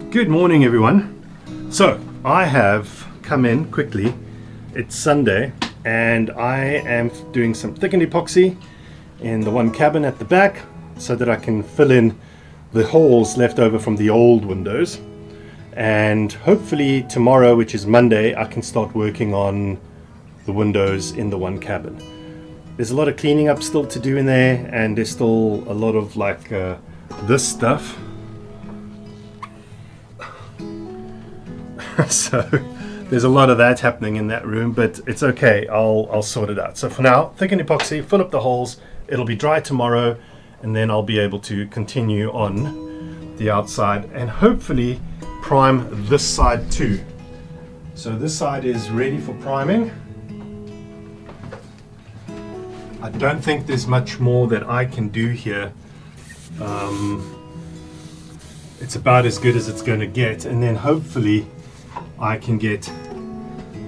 Good morning, everyone. So I have come in quickly. It's Sunday and I am doing some thickened epoxy in the one cabin at the back so that I can fill in the holes left over from the old windows, and hopefully tomorrow, which is Monday, I can start working on the windows in the one cabin. There's a lot of cleaning up still to do in there, and there's still a lot of this stuff. So there's a lot of that happening in that room, but it's okay. I'll sort it out. So for now, thicken epoxy, fill up the holes. It'll be dry tomorrow, and then I'll be able to continue on the outside and hopefully prime this side too. So this side is ready for priming. I don't think there's much more that I can do here. It's about as good as it's going to get, and then hopefully I can get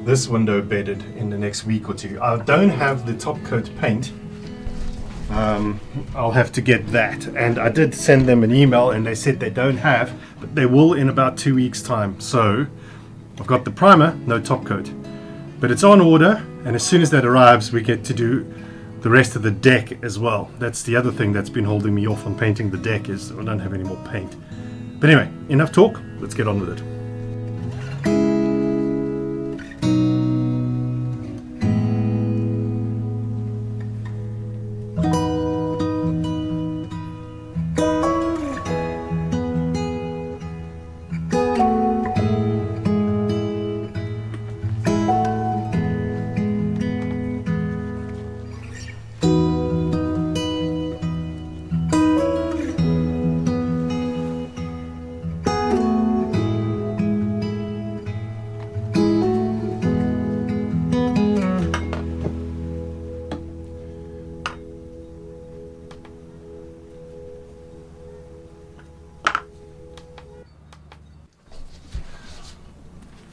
this window bedded in the next week or two. I don't have the top coat paint. I'll have to get that, and I did send them an email and they said they don't have, but they will in about 2 weeks time. So I've got the primer, no top coat, but it's on order, and as soon as that arrives we get to do the rest of the deck as well. That's the other thing that's been holding me off on painting the deck, is I don't have any more paint. But anyway, enough talk, let's get on with it.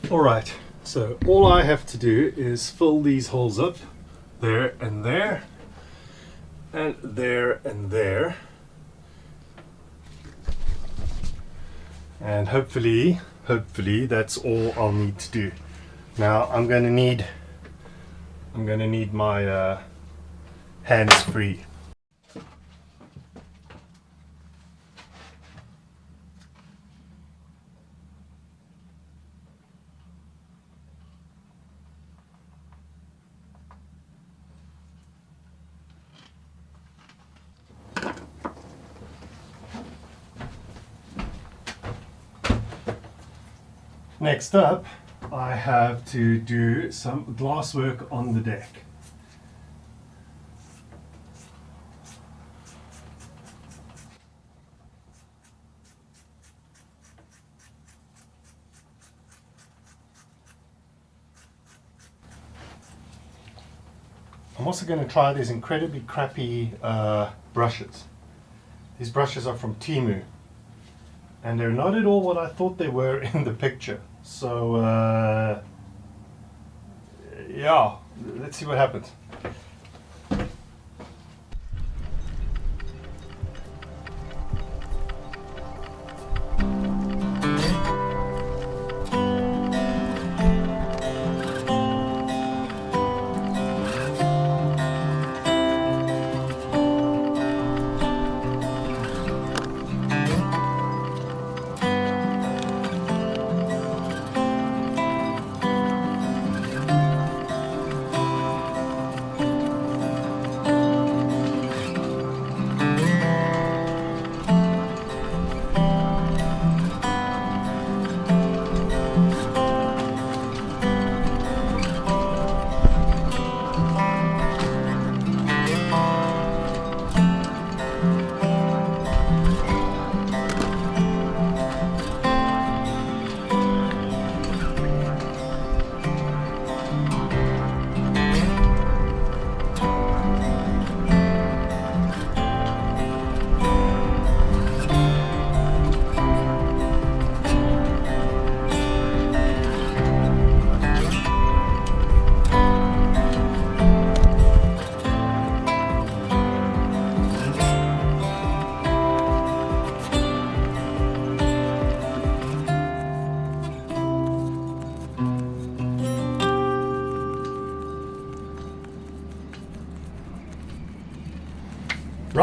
Alright, so all I have to do is fill these holes up, there and there, and there and there, and hopefully that's all I'll need to do. Now I'm going to need my hands free. Next up, I have to do some glass work on the deck. I'm also going to try these incredibly crappy brushes. These brushes are from Temu, and they're not at all what I thought they were in the picture. So yeah, let's see what happens.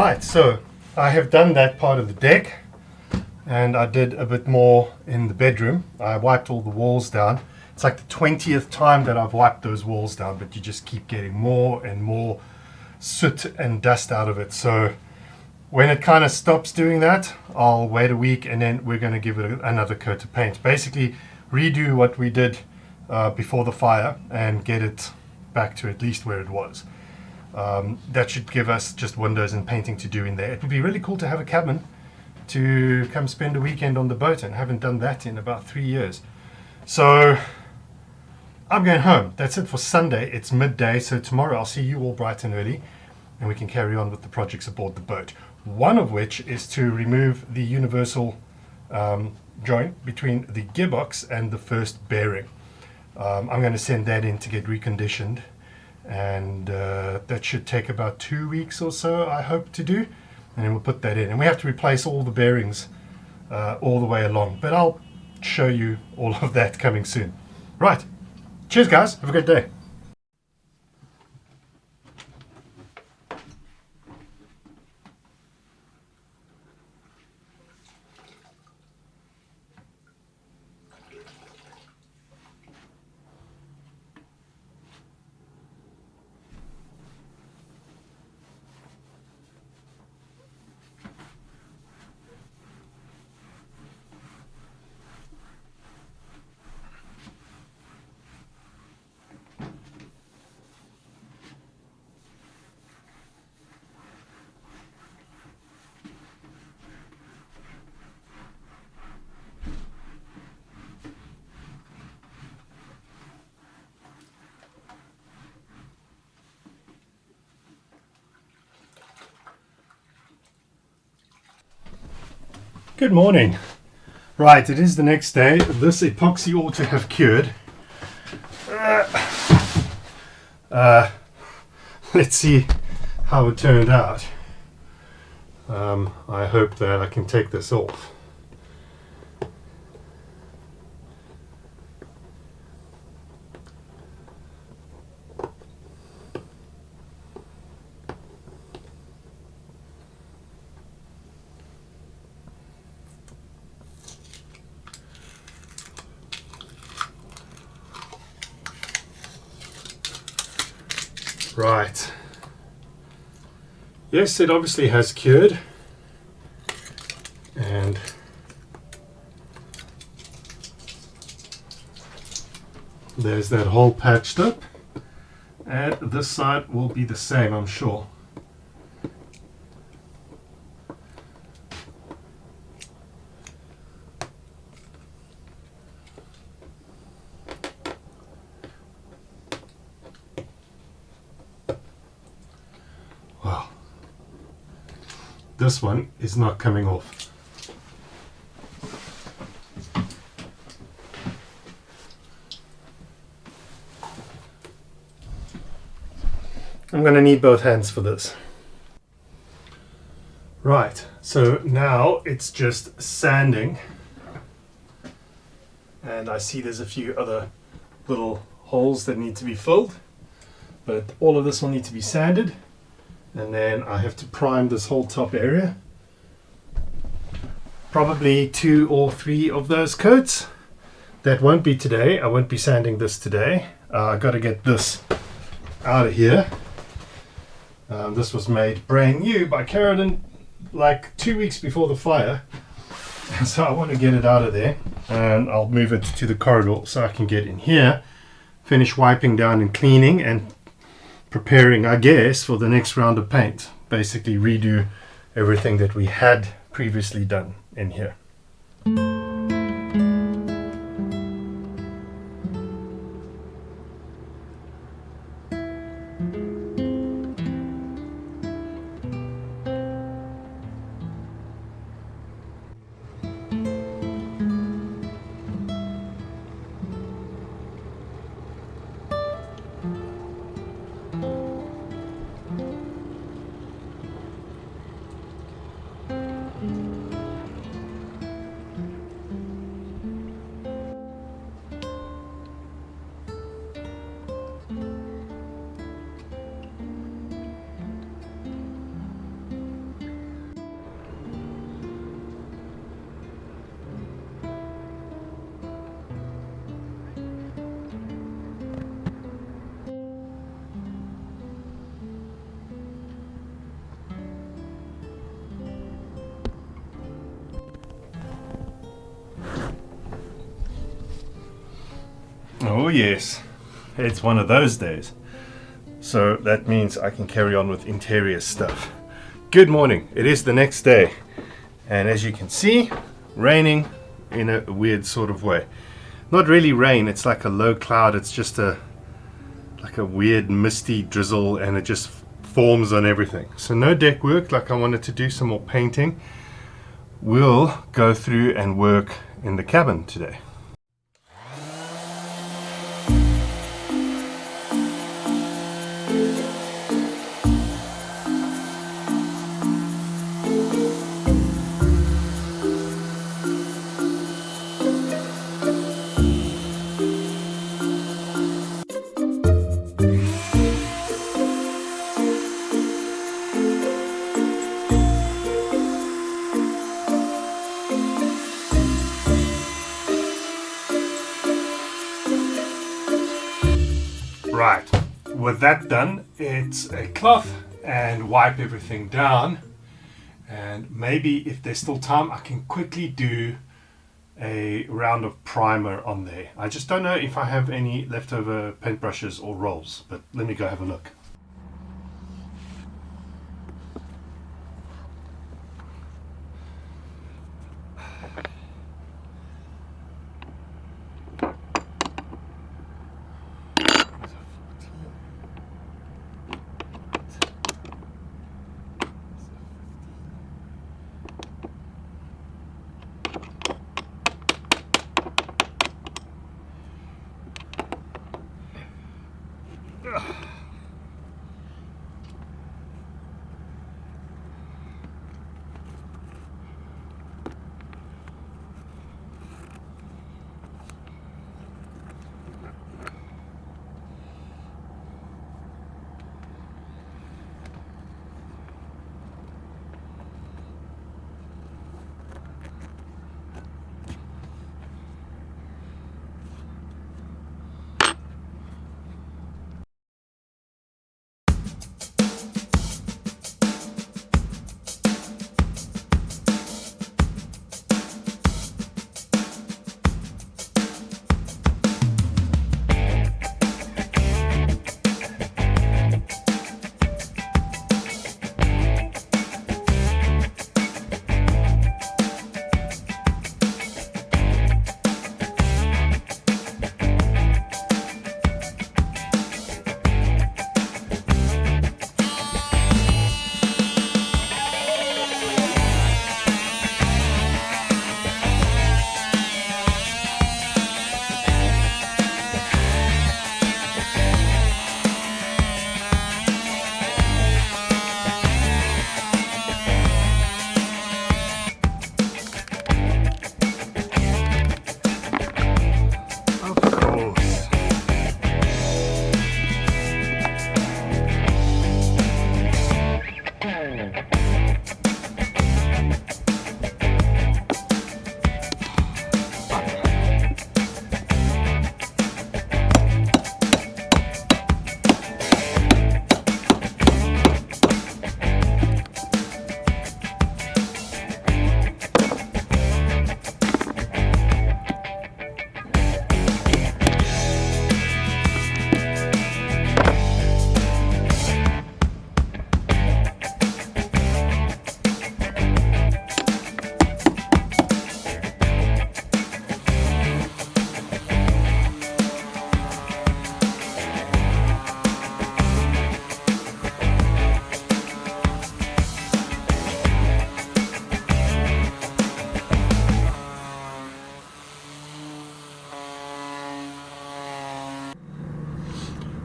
Right, so I have done that part of the deck, and I did a bit more in the bedroom. I wiped all the walls down. It's like the 20th time that I've wiped those walls down, but you just keep getting more and more soot and dust out of it. So when it kind of stops doing that, I'll wait a week and then we're going to give it another coat of paint. Basically redo what we did before the fire and get it back to at least where it was. That should give us just windows and painting to do in there. It would be really cool to have a cabin to come spend a weekend on the boat, and haven't done that in about 3 years. So I'm going home. That's it for Sunday. It's midday, so tomorrow I'll see you all bright and early and we can carry on with the projects aboard the boat. One of which is to remove the universal joint between the gearbox and the first bearing. I'm going to send that in to get reconditioned, and that should take about 2 weeks or so, I hope to do, and then we'll put that in. And we have to replace all the bearings all the way along, but I'll show you all of that coming soon. Right, cheers guys, have a great day. Good morning. Right, it is the next day. This epoxy ought to have cured. Let's see how it turned out. I hope that I can take this off. Right. Yes, it obviously has cured, and there's that hole patched up, and this side will be the same, I'm sure. Wow, this one is not coming off. I'm going to need both hands for this. Right, so now it's just sanding, and I see there's a few other little holes that need to be filled, but all of this will need to be sanded, and then I have to prime this whole top area. Probably 2 or 3 of those coats. That won't be today. I won't be sanding this today. I got to get this out of here. This was made brand new by Carolyn like 2 weeks before the fire, so I want to get it out of there, and I'll move it to the corridor so I can get in here, finish wiping down and cleaning and preparing, I guess, for the next round of paint. Basically redo everything that we had previously done in here. Oh yes, it's one of those days. So that means I can carry on with interior stuff. Good morning, it is the next day. And as you can see, raining in a weird sort of way. Not really rain, it's like a low cloud, it's just like a weird misty drizzle, and it just forms on everything. So no deck work, like I wanted to do some more painting. We'll go through and work in the cabin today. Right, with that done, it's a cloth and wipe everything down, and maybe if there's still time I can quickly do a round of primer on there. I just don't know if I have any leftover paintbrushes or rolls, but let me go have a look.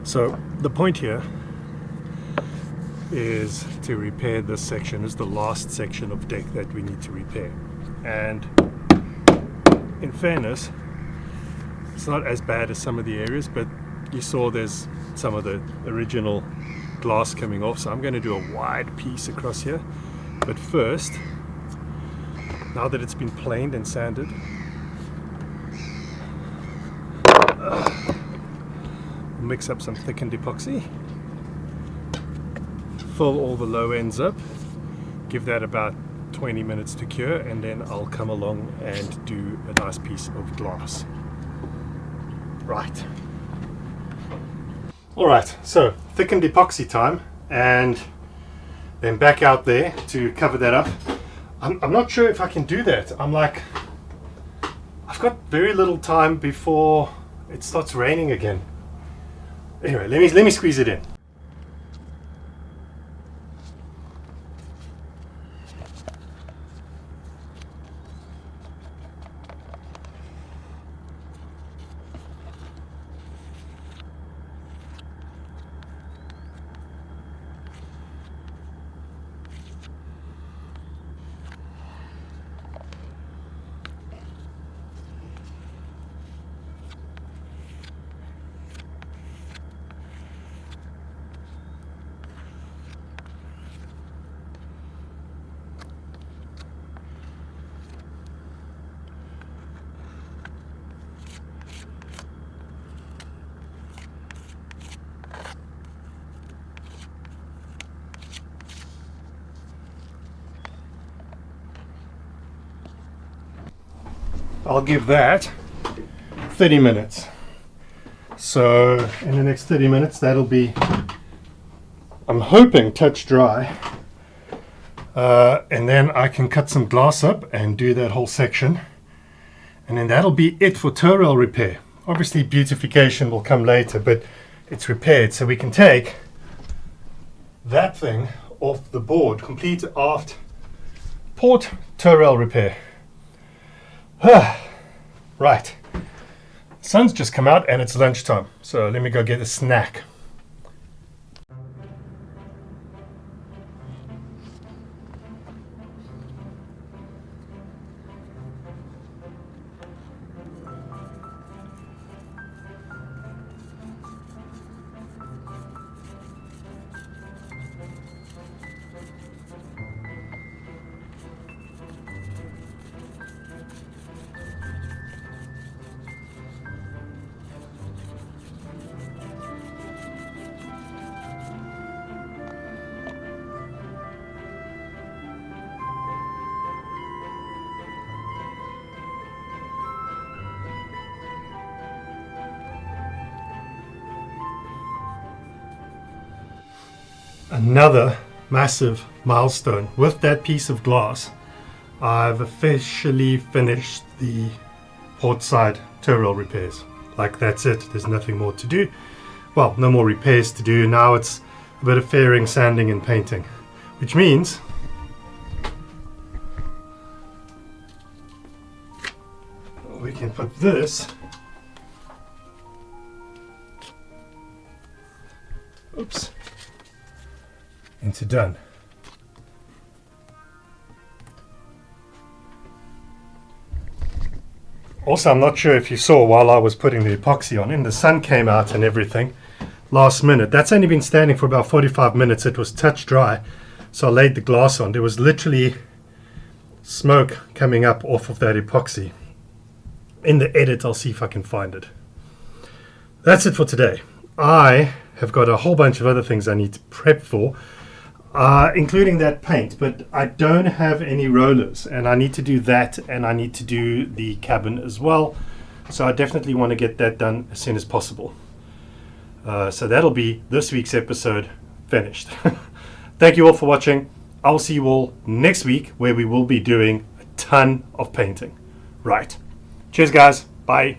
So the point here is to repair this section. It's the last section of deck that we need to repair, and in fairness it's not as bad as some of the areas, but you saw there's some of the original glass coming off, so I'm going to do a wide piece across here. But first, now that it's been planed and sanded, mix up some thickened epoxy, fill all the low ends up, give that about 20 minutes to cure, and then I'll come along and do a nice piece of glass. Right. Alright, so thickened epoxy time, and then back out there to cover that up. I'm not sure if I can do that. I'm like, I've got very little time before it starts raining again. Anyway, let me squeeze it in. I'll give that 30 minutes. So in the next 30 minutes, that'll be, I'm hoping, touch dry. And then I can cut some glass up and do that whole section. And then that'll be it for ToeRail repair. Obviously beautification will come later, but it's repaired. So we can take that thing off the board. Complete aft port ToeRail repair. Right, sun's just come out and it's lunchtime, so let me go get a snack. Another massive milestone. With that piece of glass, I've officially finished the port side ToeRail repairs. Like, that's it, there's nothing more to do. Well, no more repairs to do. Now it's a bit of fairing, sanding and painting, which means we can put this into done. Also, I'm not sure if you saw while I was putting the epoxy on, and the sun came out and everything last minute. That's only been standing for about 45 minutes. It was touch dry, so I laid the glass on. There was literally smoke coming up off of that epoxy. In the edit, I'll see if I can find it. That's it for today. I have got a whole bunch of other things I need to prep for, including that paint, but I don't have any rollers, and I need to do that, and I need to do the cabin as well. So I definitely want to get that done as soon as possible. So that'll be this week's episode finished. Thank you all for watching. I'll see you all next week, where we will be doing a ton of painting. Right. Cheers, guys. Bye.